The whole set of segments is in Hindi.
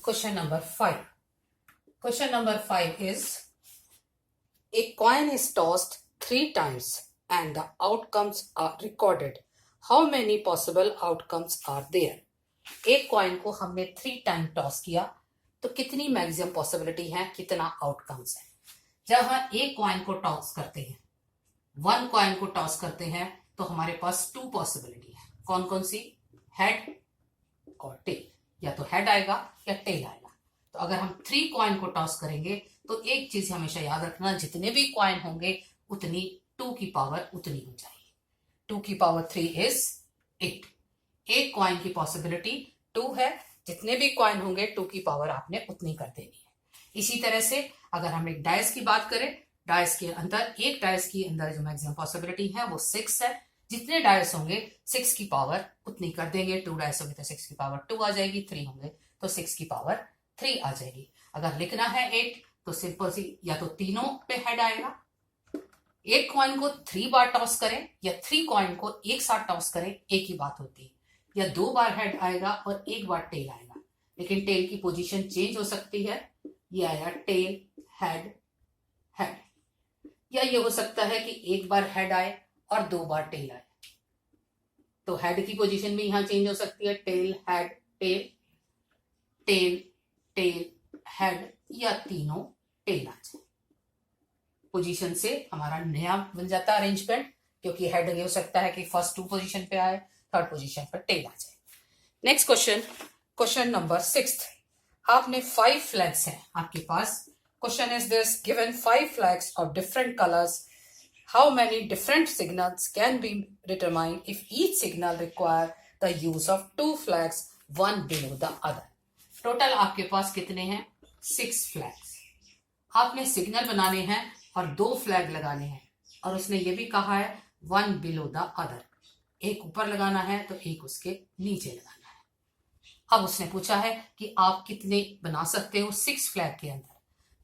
Question number 5. Question number 5 is, a coin is tossed 3 times and the outcomes are recorded. How many possible outcomes are there? एक कॉइन को हमने 3 टाइम टॉस किया तो कितनी मैक्सिमम पॉसिबिलिटी है, कितना आउटकम्स है। जब हम एक कॉइन को टॉस करते हैं, 1 कॉइन को टॉस करते हैं, तो हमारे पास 2 पॉसिबिलिटी है। कौन कौन सी? हेड और टेल। या तो हेड आएगा या टेल आएगा। तो अगर हम 3 कॉइन को टॉस करेंगे तो एक चीज हमेशा याद रखना, जितने भी कॉइन होंगे उतनी 2 की पावर उतनी हो जाएगी। 2 की पावर 3 इज 8। एक कॉइन की पॉसिबिलिटी 2 है, जितने भी कॉइन होंगे 2 की पावर आपने उतनी कर देनी है। इसी तरह से अगर हम एक डाइस की बात करें, डाइस के अंदर, एक डाइस के अंदर जो मैक्सिमम पॉसिबिलिटी है वो 6 है। जितने डाइस होंगे 6 की पावर उतनी कर देंगे। 2 डाइस होंगे तो 6 की पावर 2 आ जाएगी, 3 होंगे तो 6 की पावर 3 आ जाएगी। अगर लिखना है 8 तो सिंपल सी, या तो तीनों पे हेड आएगा, एक कॉइन को 3 बार टॉस करें या 3 कॉइन को एक साथ टॉस करें, एक ही बात होती है। या 2 बार हेड आएगा और 1 बार टेल आएगा, लेकिन टेल की पोजीशन चेंज हो सकती है। ये आया टेल, हेड, हेड। या ये हो सकता है कि 1 बार हेड आए और 2 बार टेल आए, तो हेड की पोजीशन भी यहां चेंज हो सकती है। Tail, head, tail, tail, tail, head, या तीनों टेल आ जाए। पोजीशन से हमारा नया बन जाता है अरेंजमेंट, क्योंकि हेड ये हो सकता है कि फर्स्ट 2 पोजीशन पे आए, थर्ड पोजीशन पर टेल आ जाए। Next question, question number 6। आपने 5 फ्लैग्स हैं आपके पास। Question is this, given 5 flags of different colours, how many different signals can be determined if each signal require the use of 2 flags, one below the other? Total आपके पास कितने हैं? 6 फ्लैग्स। आपने सिग्नल बनाने हैं और 2 फ्लैग लगाने हैं, और उसने ये भी कहा है 1 below the other, एक ऊपर लगाना है तो एक उसके नीचे लगाना है। अब उसने पूछा है कि आप कितने बना सकते हो 6 फ्लैग के अंदर।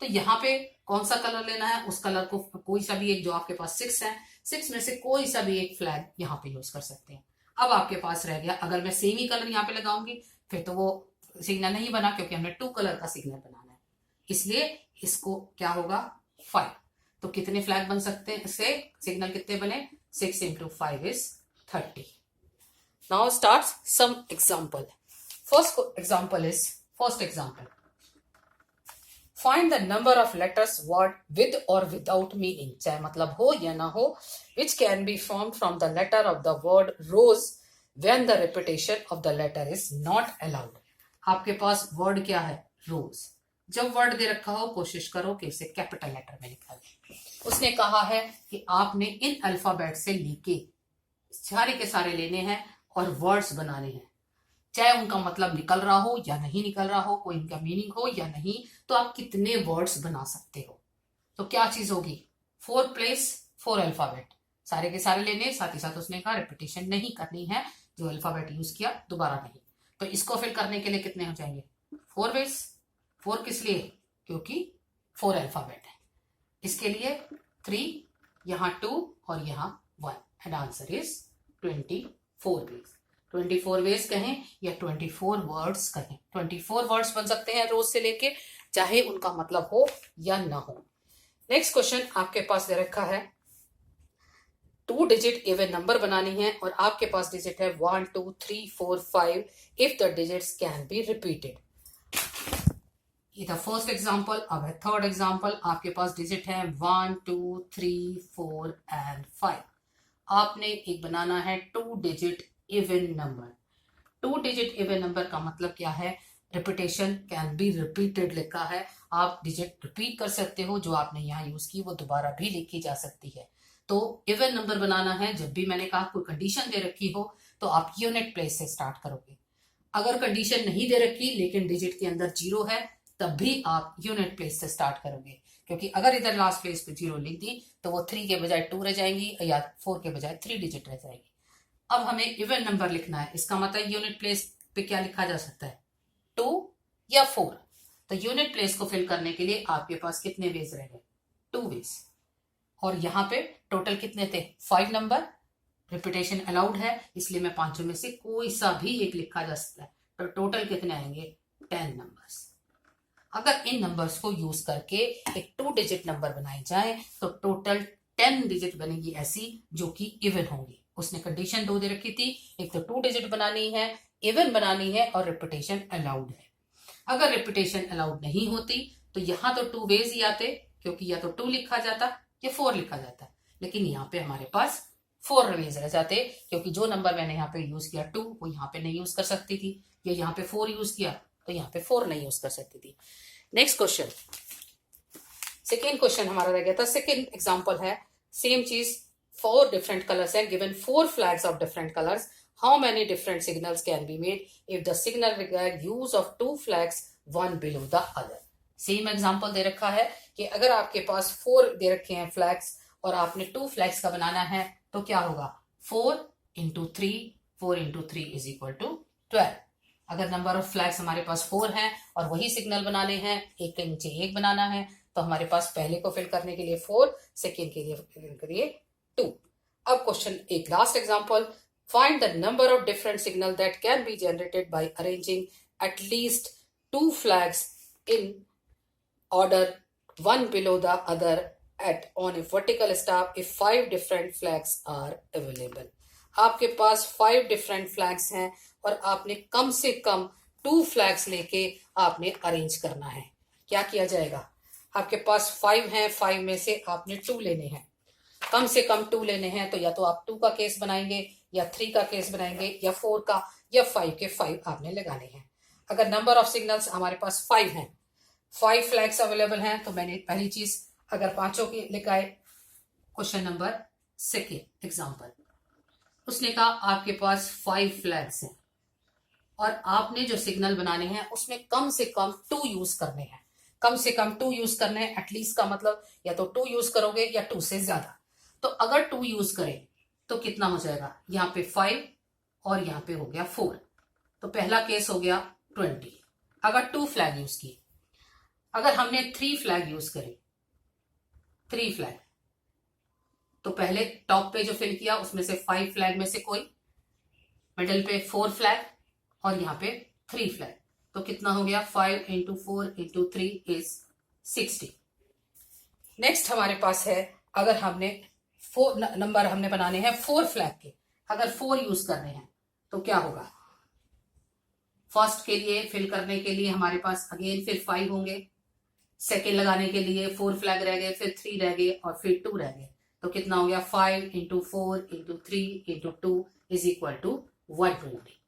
तो यहाँ पे कौन सा कलर लेना है, उस कलर को कोई सा भी एक, जो आपके पास 6 है, 6 में से कोई सा भी एक फ्लैग यहाँ पे यूज कर सकते हैं। अब आपके पास रह गया, अगर मैं सेम ही कलर यहाँ पे लगाऊंगी फिर तो वो सिग्नल नहीं बना, क्योंकि हमने 2 कलर का सिग्नल बनाना है। इसलिए इसको क्या होगा, 5। तो कितने फ्लैग बन सकते हैं इससे, सिग्नल कितने बने? 6 × 5 is 30। Now start some example. First example, find the number of letters word with और विदाउट मीनिंग, चाहे मतलब हो या ना हो, which can be form from the letter of the word rose when the repetition of the letter is not allowed. आपके पास वर्ड क्या है? रोज। जब वर्ड दे रखा हो कोशिश करो कि इसे कैपिटल लेटर में लिखा जाए। उसने कहा है कि आपने इन अल्फाबेट से लेके सारे के सारे लेने हैं और वर्ड्स बनाने हैं, चाहे उनका मतलब निकल रहा हो या नहीं निकल रहा हो, कोई इनका मीनिंग हो या नहीं, तो आप कितने वर्ड्स बना सकते हो। तो क्या चीज होगी? 4 प्लेस 4 अल्फाबेट, सारे के सारे लेने, साथ ही साथ उसने कहा रिपीटेशन नहीं करनी है, जो अल्फाबेट यूज किया दोबारा नहीं। तो इसको फिल करने के लिए कितने हो जाएंगे? 4 वेज। 4 किस लिए? क्योंकि 4 अल्फाबेट है। इसके लिए 3, यहाँ 2 और यहाँ 1, and answer is 24 ways. 24 ways कहें या 24 वर्ड्स कहें, 24 वर्ड्स बन सकते हैं रोज से लेके, चाहे उनका मतलब हो या ना हो। नेक्स्ट क्वेश्चन आपके पास दे रखा है, 2 डिजिट इवन नंबर बनानी है और आपके पास डिजिट है 1 2 3 4 5 if the digits can be repeated. ये था फर्स्ट एग्जांपल। अब है थर्ड एग्जांपल। आपके पास डिजिट है 1 2 3 4 एंड 5। आपने एक बनाना है 2 digit even number. 2 digit even number का मतलब क्या है? रिपीटेशन कैन बी रिपीटेड लिखा है, आप डिजिट रिपीट कर सकते हो, जो आपने यहाँ यूज की वो दोबारा भी लिखी जा सकती है। तो इवन नंबर बनाना है, जब भी मैंने कहा कोई कंडीशन दे रखी हो तो आप यूनिट प्लेस से स्टार्ट करोगे। अगर कंडीशन नहीं दे रखी लेकिन डिजिट के अंदर 0 है, तब भी आप यूनिट प्लेस से स्टार्ट करोगे, क्योंकि अगर इधर लास्ट प्लेस पे 0 लिख दी तो वो 3 के बजाय 2 रह जाएंगी, या 4 के बजाय 3 डिजिट रह जाएगी। अब हमें इवन नंबर लिखना है, इसका मतलब यूनिट प्लेस पे क्या लिखा जा सकता है? 2 या 4। तो यूनिट प्लेस को फिल करने के लिए आपके पास कितने वेज रह गए? 2 वेज। और यहाँ पे टोटल कितने थे? 5 नंबर। रिपीटेशन अलाउड है, इसलिए मैं 5 में से कोई सा भी एक लिखा जा सकता है। तो टोटल कितने आएंगे? 10 नंबर्स। अगर इन नंबर्स को यूज करके एक 2 डिजिट नंबर बनाए जाए तो टोटल 10 डिजिट बनेगी ऐसी जो कि इवन होंगी। उसने कंडीशन 2 दे रखी थी, एक तो 2 डिजिट बनानी है, इवन बनानी है और रिपीटेशन अलाउड है। अगर रिपीटेशन अलाउड नहीं होती तो यहाँ तो 2 वेज ही आते, क्योंकि या तो 2 लिखा जाता या 4 लिखा जाता, लेकिन यहाँ पे हमारे पास 4 वेज रह जाते, क्योंकि जो नंबर मैंने यहाँ पे यूज किया 2 वो यहाँ पे नहीं यूज कर सकती थी, या यहाँ पे 4 यूज किया तो यहाँ पे 4 नहीं यूज कर सकती थी। नेक्स्ट क्वेश्चन, सेकेंड क्वेश्चन हमारा रह गया था। सेकेंड एग्जाम्पल है, सेम चीज, 4 डिफरेंट कलर्स हैं, given 4 flags of different colours, how many different signals can be made if the signal require use of 2 flags one below the other. Same example दे रखा है कि अगर आपके पास 4 दे रखे हैं फ्लैग्स और आपने 2 फ्लैग्स का बनाना है तो क्या होगा, 4 into 3, 4 into 3 is equal to 12। अगर नंबर ऑफ फ्लैग्स हमारे पास 4 हैं और वही सिग्नल बनाने हैं, एक के नीचे एक बनाना है, तो हमारे पास पहले को फिल करने के लिए 4, सेकेंड के लिए 2। अब क्वेश्चन एक last example, find the number of different signal that can be generated by arranging at least 2 flags in order one below the other at on a vertical staff if 5 different flags are available। आपके पास 5 डिफरेंट फ्लैग्स हैं और आपने कम से कम 2 फ्लैग्स लेके आपने अरेंज करना है। क्या किया जाएगा, आपके पास 5 हैं, 5 में से आपने 2 लेने हैं, कम से कम 2 लेने हैं, तो या तो आप 2 का केस बनाएंगे या 3 का केस बनाएंगे या 4 का या 5 के 5 आपने लगाने हैं। अगर नंबर ऑफ सिग्नल्स हमारे पास 5 हैं, 5 फ्लैग्स अवेलेबल हैं, तो मैंने पहली चीज अगर 5 की लिखाए, क्वेश्चन नंबर सेकेंड एग्जाम्पल, उसने कहा आपके पास 5 फ्लैग्स हैं और आपने जो सिग्नल बनाने हैं उसमें कम से कम 2 यूज करने हैं। कम से कम 2 यूज करने हैं, एटलीस्ट का मतलब या तो 2 यूज करोगे या 2 से ज्यादा। तो अगर 2 यूज करें तो कितना हो जाएगा, यहाँ पे 5 और यहाँ पे हो गया 4, तो पहला केस हो गया 20। अगर 2 फ्लैग यूज किए, अगर हमने 3 फ्लैग यूज करे, 3 फ्लैग, तो पहले टॉप पे जो फिल किया उसमें से 5 फ्लैग में से कोई, मिडल पे 4 फ्लैग और यहाँ पे 3 फ्लैग, तो कितना हो गया, 5 इंटू 4 इंटू 3 इज 60। नेक्स्ट हमारे पास है, अगर हमने 4 नंबर हमने बनाने हैं 4 फ्लैग के, अगर 4 यूज करने हैं तो क्या होगा, फर्स्ट के लिए फिल करने के लिए हमारे पास अगेन फिर 5 होंगे, सेकेंड लगाने के लिए 4 फ्लैग रह गए, फिर 3 रह गए और फिर 2 रह गए, तो कितना हो गया, 5 into 4 into 3 into 2 is equal to 120।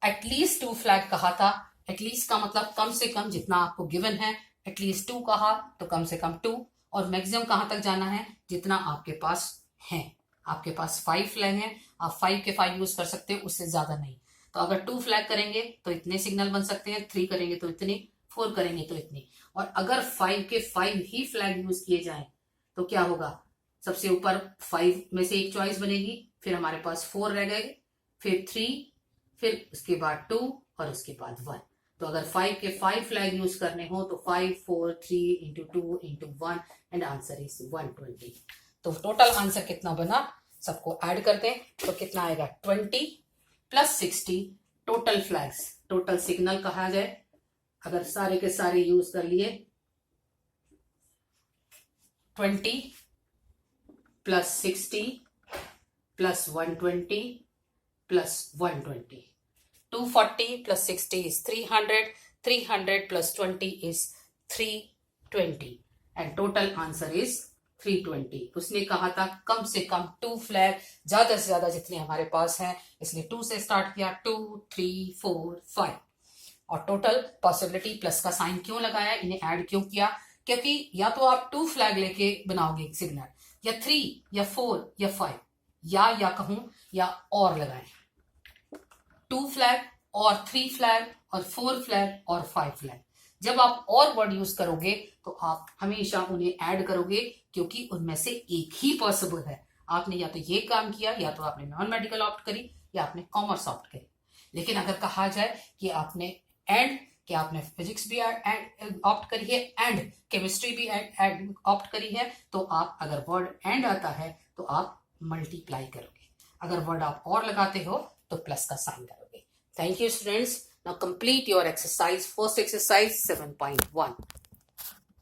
At least 2 flag कहा था, एटलीस्ट का मतलब कम से कम जितना आपको गिवन है, एटलीस्ट 2 कहा तो कम से कम 2, और मैक्सिमम कहां तक जाना है, जितना आपके पास है। आपके पास 5 फ्लैग हैं, आप 5 के 5 यूज कर सकते हो, उससे ज्यादा नहीं। तो अगर 2 फ्लैग करेंगे तो इतने सिग्नल बन सकते हैं, 3 करेंगे तो इतने, 4 करेंगे तो इतने, और अगर 5 के 5 ही फ्लैग यूज किए जाएं तो क्या होगा, सबसे ऊपर 5 में से एक चॉइस बनेगी, फिर हमारे पास 4 रह गए, फिर 3, फिर उसके बाद 2 और उसके बाद 1। तो अगर 5 के 5 फ्लैग यूज करने हो तो 5 4 3 into 2 into 1 and answer is 120। तो टोटल आंसर कितना बना, सबको ऐड कर दें तो कितना आएगा, 20 plus 60 total flags, total signal कहा जाए, अगर सारे के सारे यूज कर लिए, 20 plus 60 plus 120 plus 120, 240 plus 60 is 300, 300 plus 20 is 320 and total answer is 320। उसने कहा था कम से कम 2 फ्लैग, ज्यादा से ज्यादा जितने हमारे पास हैं, इसलिए 2 से स्टार्ट किया, 2 3 4 5, और टोटल पॉसिबिलिटी प्लस का साइन क्यों लगाया, इन्हें ऐड क्यों किया, क्योंकि या तो आप 2 फ्लैग लेके बनाओगे सिग्नल, या 3 या 4 या 5, या कहूं या और लगाएं, 2 फ्लैग और 3 फ्लैग और 4 फ्लैग और 5 फ्लैग। जब आप और वर्ड यूज करोगे तो आप हमेशा उन्हें ऐड करोगे, क्योंकि उनमें से एक ही पॉसिबल है। आपने या तो ये काम किया, या तो आपने नॉन मेडिकल ऑप्ट करी, या आपने कॉमर्स ऑप्ट करी। लेकिन अगर कहा जाए कि आपने एंड, कि आपने फिजिक्स भी ऑप्ट करी है एंड केमिस्ट्री भी ऑप्ट करी है, तो आप अगर वर्ड एंड आता है तो आप मल्टीप्लाई करोगे, अगर वर्ड आप और लगाते हो तो प्लस का साइन करोगे। Thank you students. Now complete your exercise. First exercise 7.1.